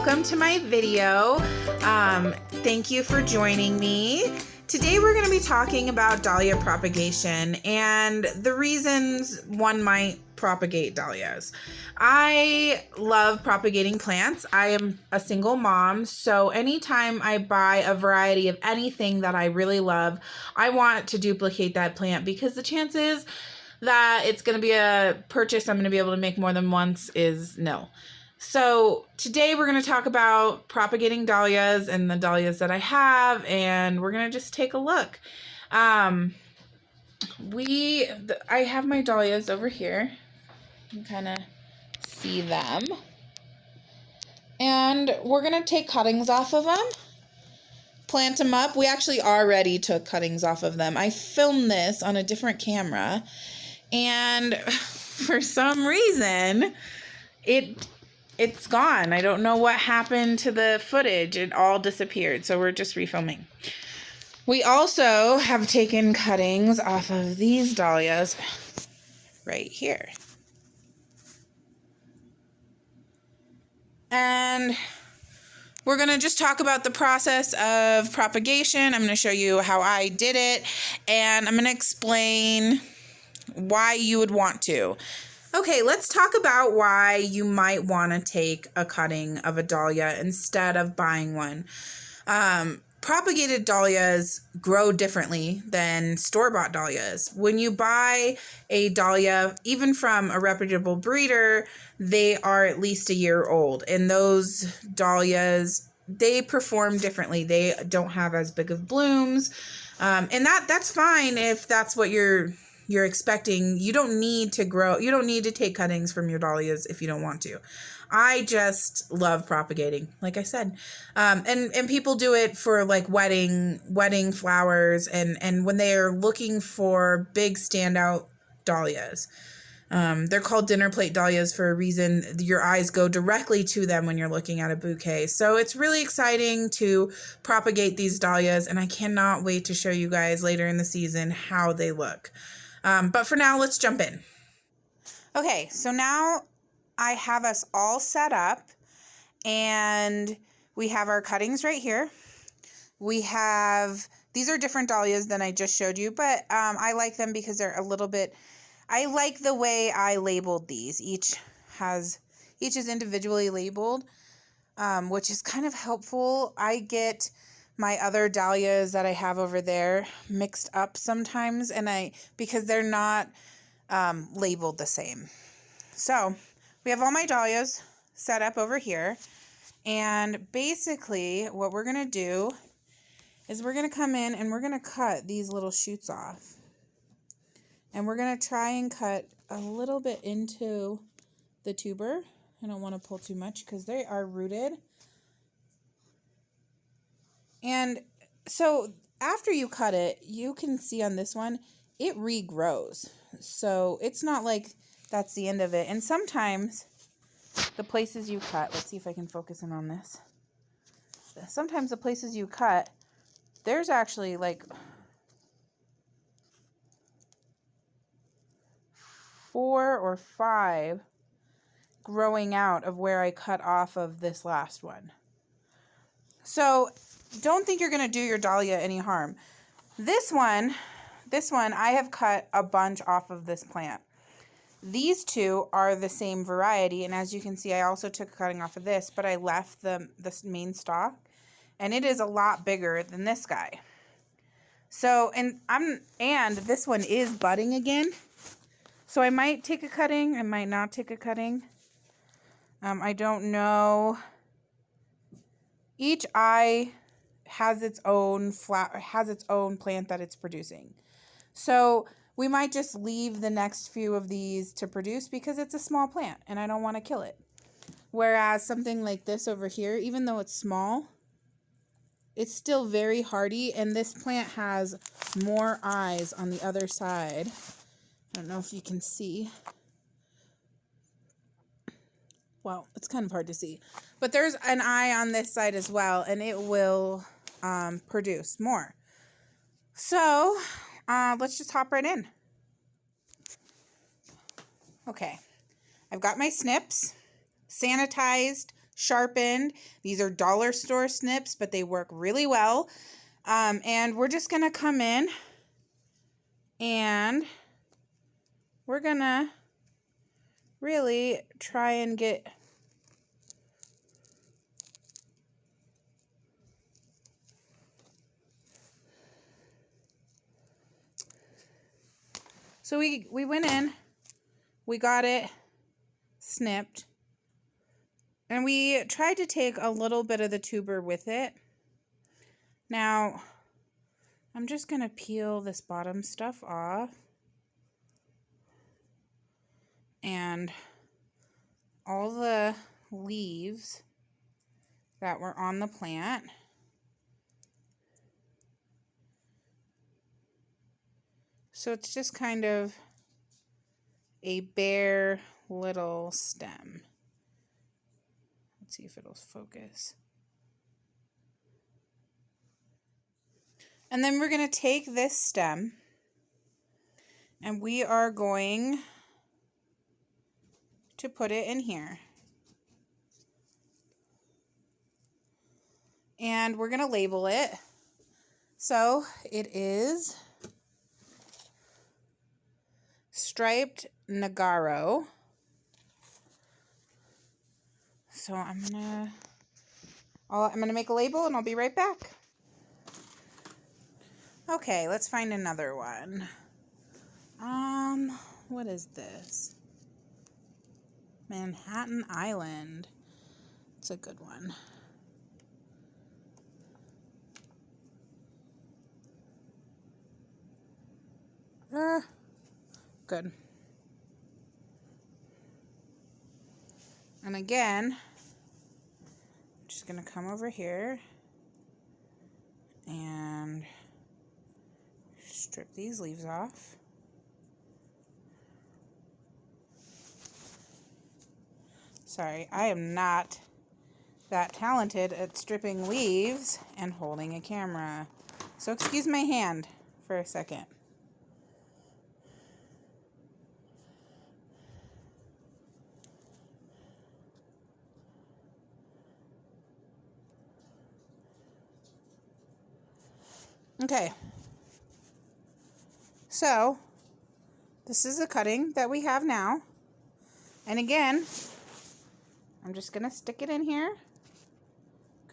welcome to my video. Thank you for joining me. Today we're going to be talking about dahlia propagation and the reasons one might propagate dahlias. I love propagating plants. I am a single mom, so anytime I buy a variety of anything that I really love, I want to duplicate that plant because the chances that it's going to be a purchase I'm going to be able to make more than once is nil. So today we're going to talk about propagating dahlias and the dahlias that I have, and we're going to just take a look. I have my dahlias over here. You can kind of see them. And we're going to take cuttings off of them, plant them up. We actually already took cuttings off of them. I filmed this on a different camera, and for some reason, it's gone. I don't know what happened to the footage. It all disappeared. So we're just refilming. We also have taken cuttings off of these dahlias right here. And we're going to just talk about the process of propagation. I'm going to show you how I did it, and I'm going to explain why you would want to. Okay, let's talk about why you might want to take a cutting of a dahlia instead of buying one. Propagated dahlias grow differently than store-bought dahlias. When you buy a dahlia, even from a reputable breeder, they are at least a year old. And those dahlias, they perform differently. They don't have as big of blooms. And that's fine if that's what you're expecting. You don't need to take cuttings from your dahlias if you don't want to. I just love propagating, like I said. And people do it for like wedding flowers and when they are looking for big standout dahlias. They're called dinner plate dahlias for a reason. Your eyes go directly to them when you're looking at a bouquet. So it's really exciting to propagate these dahlias, and I cannot wait to show you guys later in the season how they look. But for now, let's jump in. Okay, so now I have us all set up, and we have our cuttings right here. These are different dahlias than I just showed you, but I like them because they're I like the way I labeled these. Each is individually labeled, which is kind of helpful. I get my other dahlias that I have over there mixed up sometimes, because they're not labeled the same. So we have all my dahlias set up over here, and basically what we're going to do is we're going to come in and we're going to cut these little shoots off. And we're going to try and cut a little bit into the tuber. I don't want to pull too much because they are rooted. And so after you cut it, you can see on this one, it regrows. So it's not like that's the end of it. And sometimes the places you cut, let's see if I can focus in on this. Sometimes the places you cut, there's actually like 4 or 5 growing out of where I cut off of this last one. So don't think you're going to do your dahlia any harm. This one, I have cut a bunch off of this plant. These two are the same variety, and as you can see, I also took a cutting off of this, but I left the main stalk, and it is a lot bigger than this guy. So, and this one is budding again. So I might take a cutting, I might not take a cutting. I don't know. Each eye has its own plant that it's producing. So we might just leave the next few of these to produce because it's a small plant and I don't want to kill it. Whereas something like this over here, even though it's small, it's still very hardy, and this plant has more eyes on the other side. I don't know if you can see. Well, it's kind of hard to see. But there's an eye on this side as well, and it will produce more. So let's just hop right in. Okay, I've got my snips sanitized, sharpened. These are dollar store snips, but they work really well. And we're just going to come in and we're going to really try and get so we went in, we got it snipped, and we tried to take a little bit of the tuber with it. Now, I'm just going to peel this bottom stuff off. And all the leaves that were on the plant. So it's just kind of a bare little stem. Let's see if it'll focus. And then we're going to take this stem and we are going to put it in here. And we're going to label it. So it is striped Nagaro. So I'm gonna make a label and I'll be right back. Okay, let's find another one. What is this? Manhattan Island. It's a good one. Good. And again, I'm just going to come over here and strip these leaves off. Sorry, I am not that talented at stripping leaves and holding a camera. So excuse my hand for a second. Okay, so this is the cutting that we have now. And again, I'm just going to stick it in here,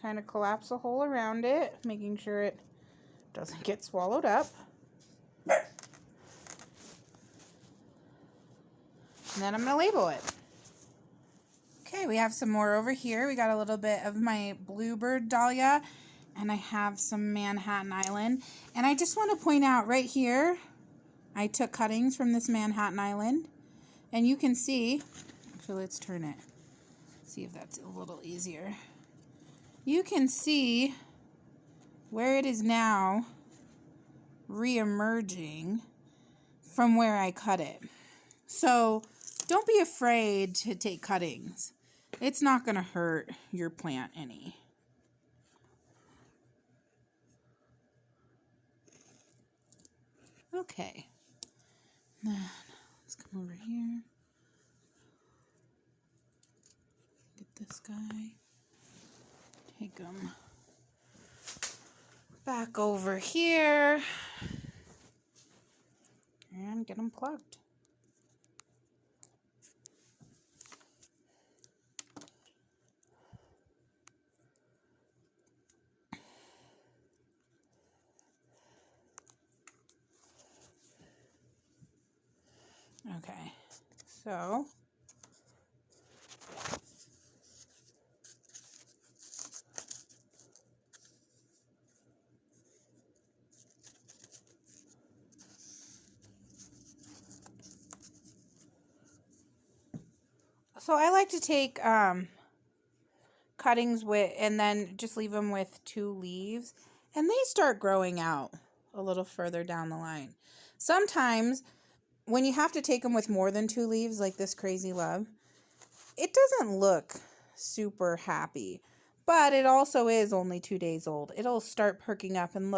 kind of collapse a hole around it, making sure it doesn't get swallowed up. And then I'm going to label it. Okay, we have some more over here. We got a little bit of my bluebird dahlia, and I have some Manhattan Island. And I just want to point out right here, I took cuttings from this Manhattan Island. And you can see, actually let's turn it, see if that's a little easier. You can see where it is now re-emerging from where I cut it. So don't be afraid to take cuttings. It's not going to hurt your plant any. Okay, then let's come over here, get this guy, take him back over here, and get him plugged. Okay, so I like to take cuttings with, and then just leave them with 2 leaves, and they start growing out a little further down the line. Sometimes when you have to take them with more than 2 leaves, like this Crazy Love, it doesn't look super happy, but it also is only 2 days old. It'll start perking up and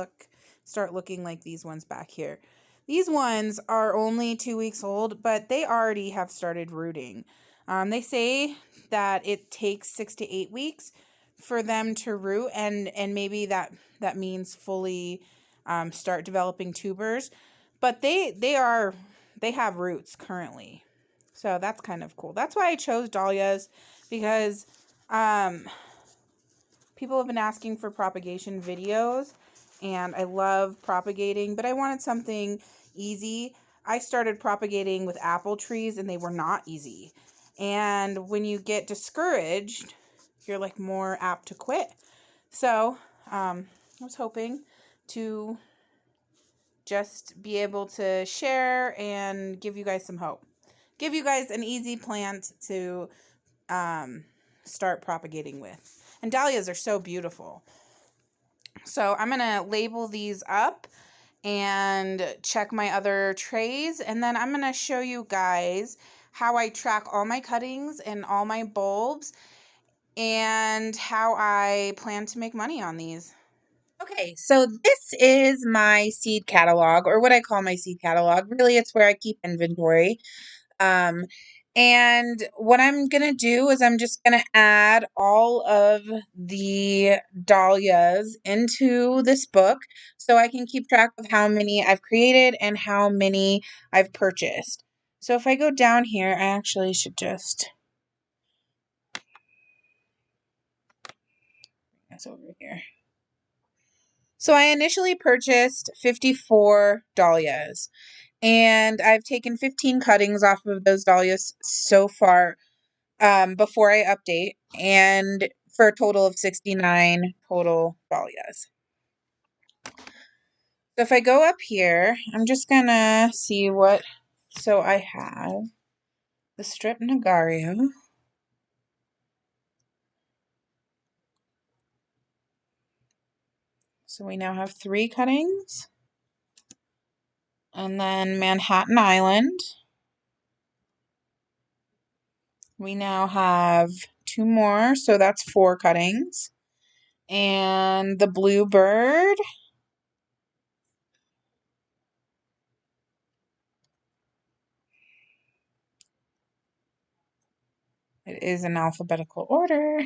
start looking like these ones back here. These ones are only 2 weeks old, but they already have started rooting. They say that it takes 6 to 8 weeks for them to root, and maybe that means fully start developing tubers, but they have roots currently, so that's kind of cool. That's why I chose dahlias, because people have been asking for propagation videos, and I love propagating, but I wanted something easy. I started propagating with apple trees, and they were not easy. And when you get discouraged, you're like more apt to quit. So I was hoping to just be able to share and give you guys some hope. Give you guys an easy plant to start propagating with. And dahlias are so beautiful. So I'm going to label these up and check my other trays. And then I'm going to show you guys how I track all my cuttings and all my bulbs and how I plan to make money on these. Okay, so this is my seed catalog, or what I call my seed catalog. Really, it's where I keep inventory. Um, and what I'm going to do is I'm just going to add all of the dahlias into this book so I can keep track of how many I've created and how many I've purchased. So if I go down here, I actually should just that's over here. So I initially purchased 54 dahlias, and I've taken 15 cuttings off of those dahlias so far before I update, and for a total of 69 total dahlias. So if I go up here, I'm just gonna see what, so I have the strip negario. So we now have 3 cuttings. And then Manhattan Island. We now have 2 more, so that's 4 cuttings. And the Bluebird. It is in alphabetical order.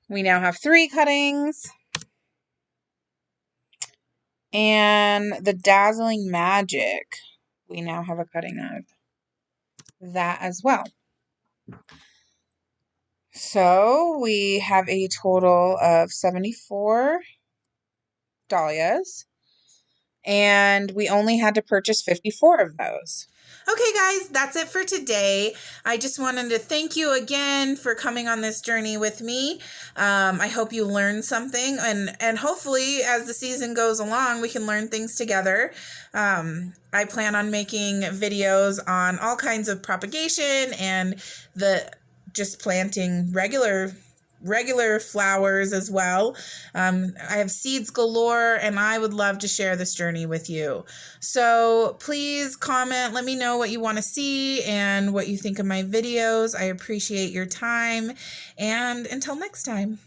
We now have 3 cuttings. And the Dazzling Magic. We now have a cutting of that as well. So we have a total of 74 dahlias, and we only had to purchase 54 of those. Okay, guys, that's it for today. I just wanted to thank you again for coming on this journey with me. I hope you learned something, and hopefully as the season goes along, we can learn things together. I plan on making videos on all kinds of propagation and just planting regular flowers as well. I have seeds galore, and I would love to share this journey with you. So please comment, let me know what you want to see and what you think of my videos. I appreciate your time, and until next time.